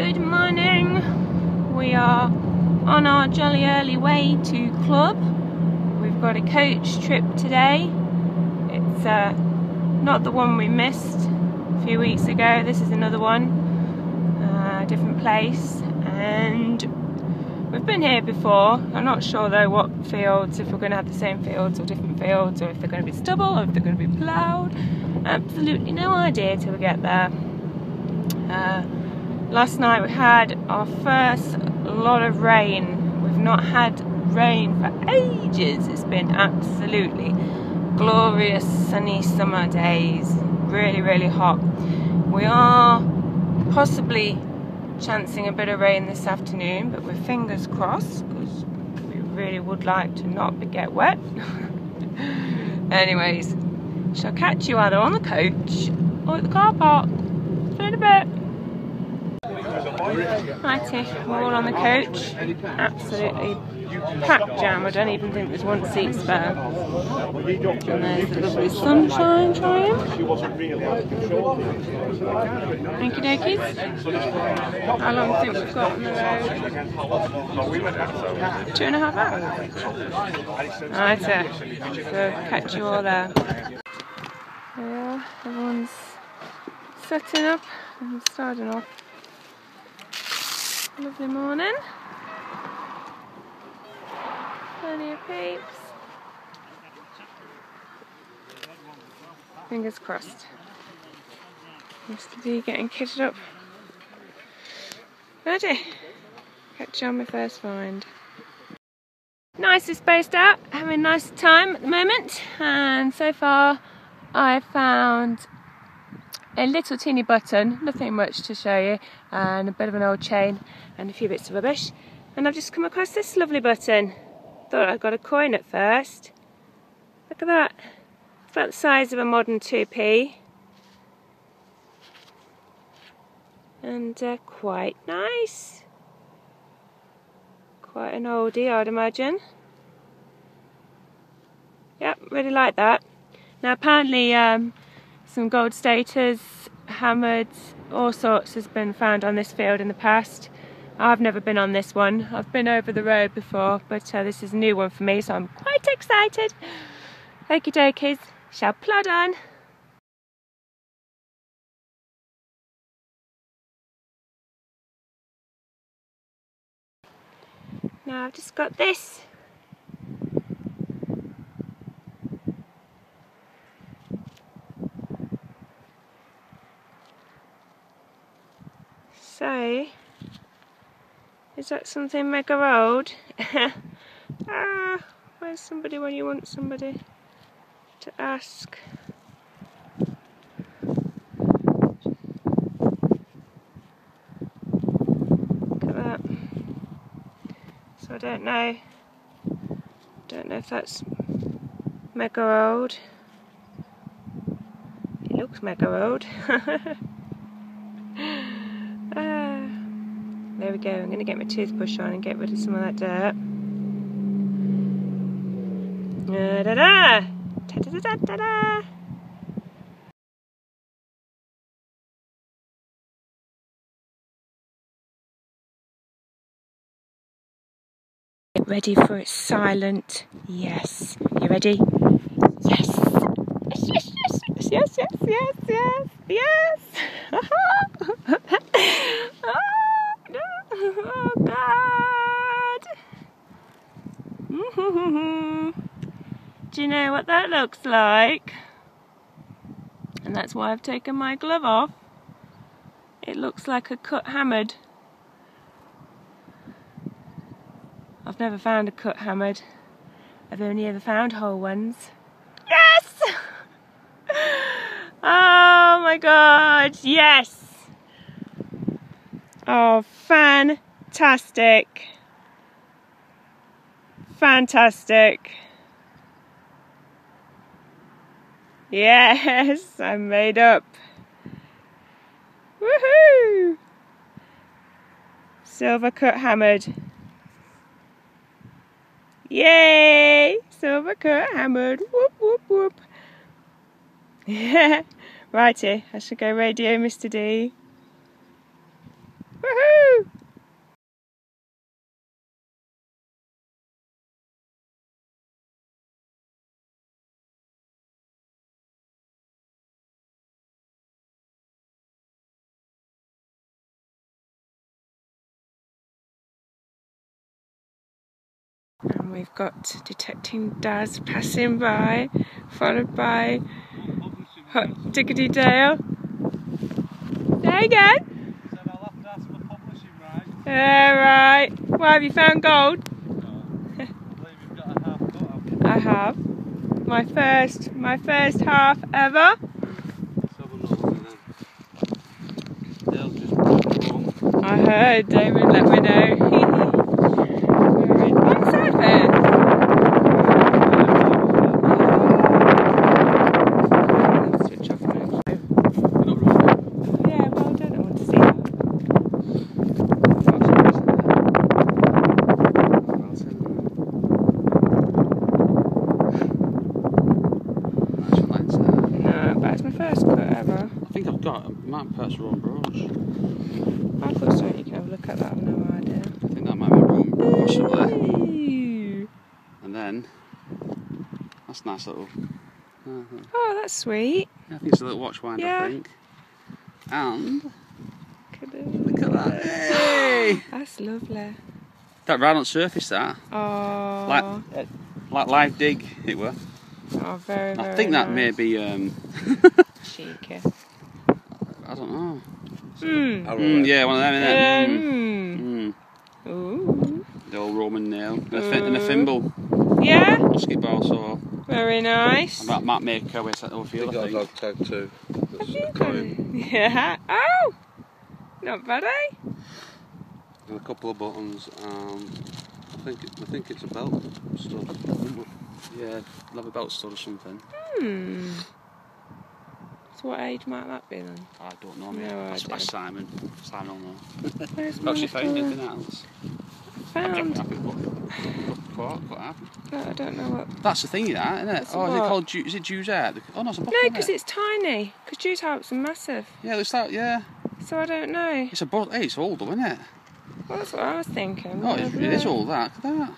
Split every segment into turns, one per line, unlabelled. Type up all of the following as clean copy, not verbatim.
Good morning. We are on our jolly early way to club. We've got a coach trip today. It's not the one we missed a few weeks ago. This is another one, different place, and we've been here before. I'm not sure though what fields, if we're going to have the same fields or different fields, or if they're going to be stubble or if they're going to be ploughed. Absolutely no idea till we get there. Last night we had our first lot of rain. We've not had rain for ages. It's been absolutely glorious sunny summer days. Really hot. We are possibly chancing a bit of rain this afternoon, but we're fingers crossed because we really would like to not get wet. Anyways, shall catch you either on the coach or at the car park. See you in a bit. Righty, we're all on the coach. Absolutely packed jam. I don't even think there's one seat spare. And there's the lovely sunshine trying. Okie dokies. How long do you think we've got on the road? 2.5 hours. Righty, so catch you all there. Yeah, everyone's setting up and starting off. Lovely morning. Plenty of peeps. Fingers crossed. Mr. D getting kitted up. Ready? Catch you on my first find. Nicely spaced out, having a nice time at the moment, and so far I've found a little teeny button, nothing much to show you, and a bit of an old chain and a few bits of rubbish. And I've just come across this lovely button. Thought I got a coin at first. Look at that. It's about the size of a modern 2p. And quite nice. Quite an oldie, I'd imagine. Yep, really like that. Now apparently some gold staters, hammers, all sorts has been found on this field in the past. I've never been on this one. I've been over the road before, but this is a new one for me, so I'm quite excited. Okie dokies, shall plod on. Now I've just got this. So, is that something mega old? Where's somebody when you want somebody to ask? Look at that. So I don't know if that's mega old. It looks mega old. There we go, I'm going to get my toothbrush on and get rid of some of that dirt. Da-da-da! Da-da-da-da-da! Get ready for its silent yes. You ready? Yes! Yes, yes, yes, yes, yes, yes, yes, yes! Oh God! Do you know what that looks like? And that's why I've taken my glove off. It looks like a cut hammered. I've never found a cut hammered. I've only ever found whole ones. Yes! Oh my God, yes! Oh, fantastic. Fantastic. Yes, I'm made up. Woohoo! Silver cut hammered. Yay! Silver cut hammered. Whoop, whoop, whoop. Yeah. Righty, I should go radio Mr. D. Woohoo! we've got Detecting Daz passing by, followed by Hot Diggity Dale. Say again?
Said I'll have to ask for publishing rights.
Right. Why, have you found gold?
I believe you've got a half cut, haven't you?
I have. My first half ever.
Let's have another one then. Dale's just wrong.
I heard David let me know. What's happened? Switch off now.
You're not wrong.
Yeah, well, I don't want to see that. No, but it's my first cut ever.
I think I've got a might perhaps wrong brush.
I thought so. You can have a look at that. I've no idea.
I think that might be wrong, possibly.
Ooh.
And then that's nice little.
Oh, that's sweet.
I think it's a little watch winder.
Yeah.
I think. And
Look
at that! Hey!
That's lovely.
That right on surface. That
Oh,
like live dig. It were.
oh, very, very
I think that may
nice.
be.
Cheeky.
I don't know.
Mm.
Yeah, one of them, innit?
Ooh.
The old Roman nail. And a thimble.
Yeah,
Basketball, so.
very nice.
That might make our way to the field, I think.
dog tag too.
Have you got it? Yeah. Oh, not bad, eh?
And a couple of buttons. I think it's a belt stud.
Yeah, leather belt stud or something.
So what age might that be then?
I don't know, mate.
No
That's
idea.
Simon. Simon will know.
Where's
Have you found
my
anything else?
found? I don't know what.
That's the thingy, that, isn't it?
It's
Oh, is it
what?
called is it Jew's Hair? Oh, no, it's a bottle.
No, because it's tiny. Because Jew's Harps are massive.
Yeah, it looks like, yeah.
So I don't know.
It's a bottle. Hey, it's old, though, isn't it?
Well, that's what I was thinking.
Oh,
I
it
don't
is
know.
old, that. Look at that.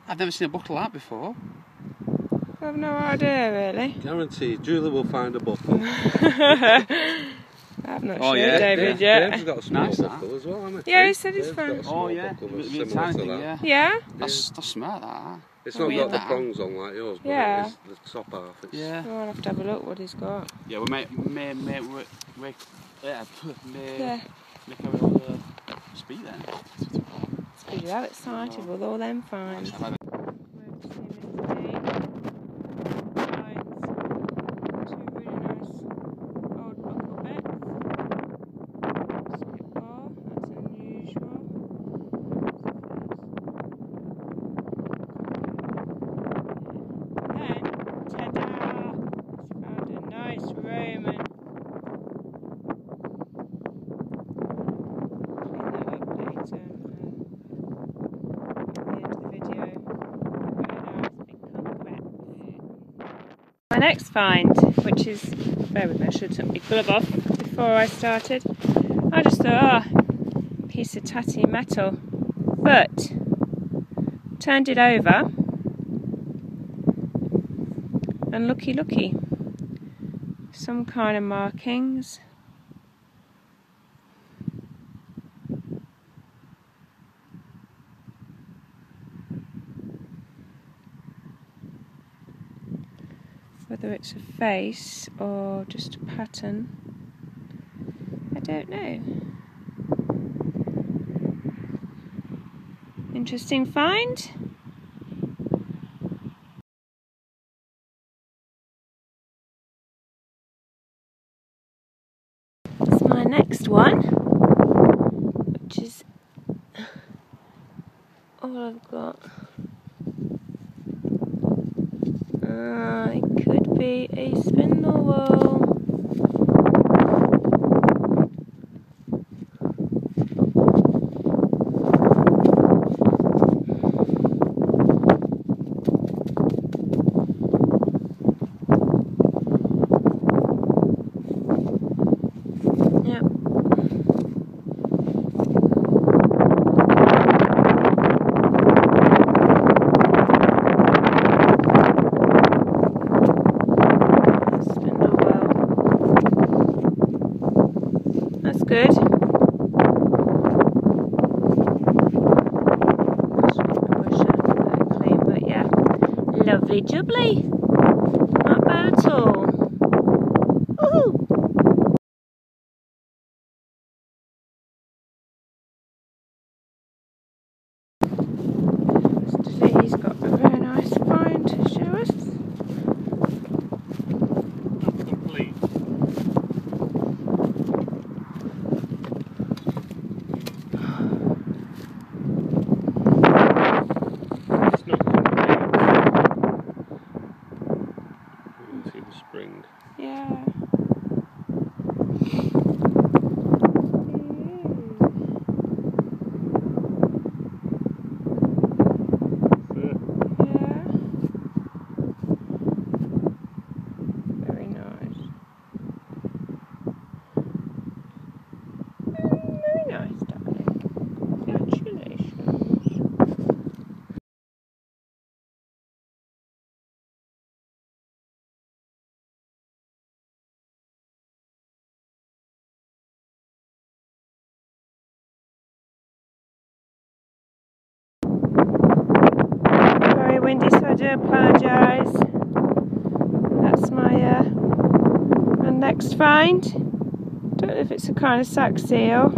I've never seen a bottle like that before.
I have no idea, really.
Guaranteed, Julie will find a buckle.
I'm not
Oh,
sure,
yeah.
David,
Dave's
yet.
got a small
Nice, that.
buckle as well, hasn't he?
Yeah, he said he's
Dave's got
found.
a small buckle
With
that's
a
similar
tiny
to
thing,
that.
Yeah?
That's smart, that.
It's
Oh,
not
yeah.
got the prongs on like yours, but
Yeah.
it is the top half. It's
Yeah.
We'll have to have a look what he's got.
Yeah, we may make
Yeah.
our speed then.
It's pretty well excited with all them finds. My next find, which is, bear with me, I should have took my glove off before I started. I just thought, oh, piece of tatty metal, but turned it over, and looky, some kind of markings. Whether it's a face or just a pattern, I don't know. Interesting find. That's my next one, which is all I've got. It could be a spindle whorl. Yep. Spindle whorl. That's good. I wish I had lovely jubbly. Not bad at all. Woohoo! He's got a very nice find to show us.
Not complete. It's not complete. You can see the spring.
Yeah. Very nice. Very nice, darling. Congratulations. Very windy, so I do apologise. That's my next find. Don't know if it's a kind of sack seal.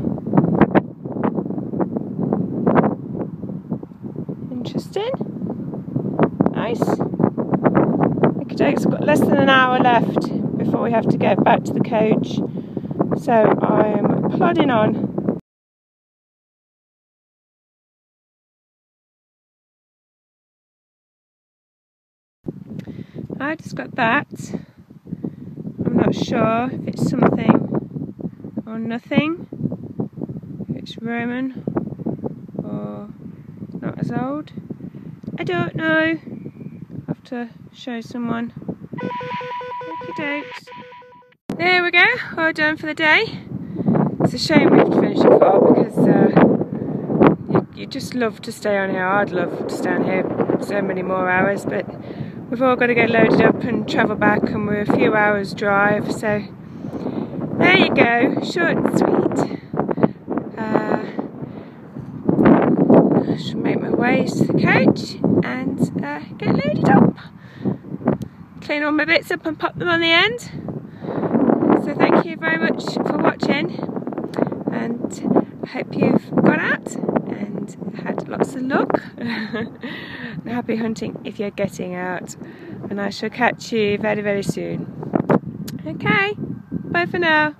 Interesting. Nice. We've got less than an hour left before we have to get back to the coach. So I am plodding on. I just got that. I'm not sure if it's something or nothing. If it's Roman or not as old. I don't know. I'll have to show someone. Okie dokes. There we go, all done for the day. It's a shame we have to finish at 4 because you just love to stay on here. I'd love to stay on here so many more hours, but we've all got to get loaded up and travel back, and we're a few hours drive, so there you go, short and sweet. I should make my way to the coach and get loaded up. Clean all my bits up and pop them on the end. So thank you very much for watching, and I hope you've got out and had lots of luck. And happy hunting if you're getting out, and I shall catch you very, very soon. Okay, bye for now.